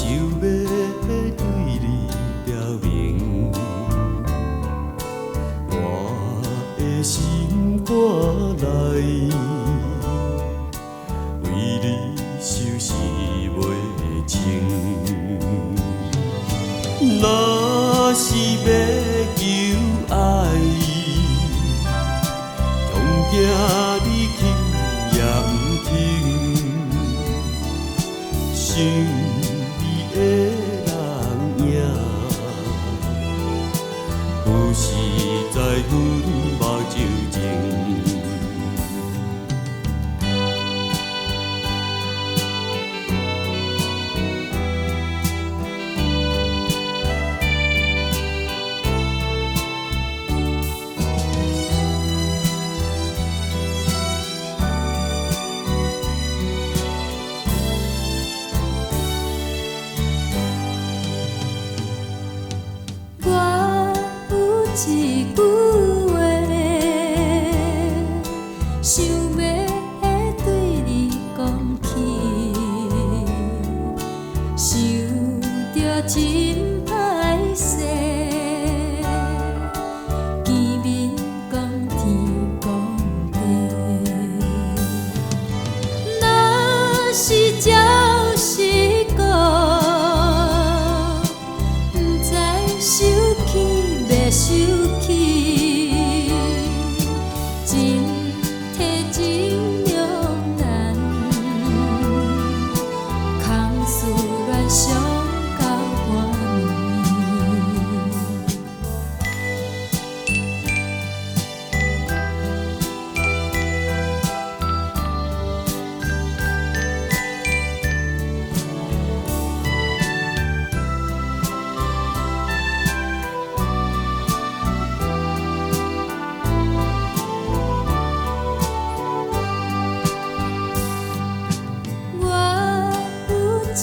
想要对你表明，我的心肝内，为你收拾袂清。若是要求爱，恐惊你轻也不轻。想你的人影，有时在阮目睭前。一句话，想要对你讲起，想着真歹势，见面讲天讲地，若是照实讲，不知收起。收起，真体真两难，空思乱想到半暝。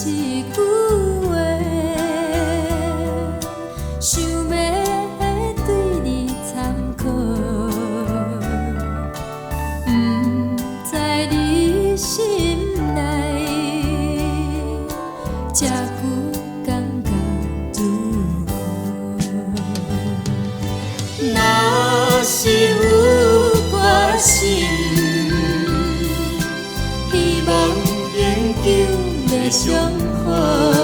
一句话，想要对你参考，不知你心内这句感觉如何？若是有决心，希望永久的相好。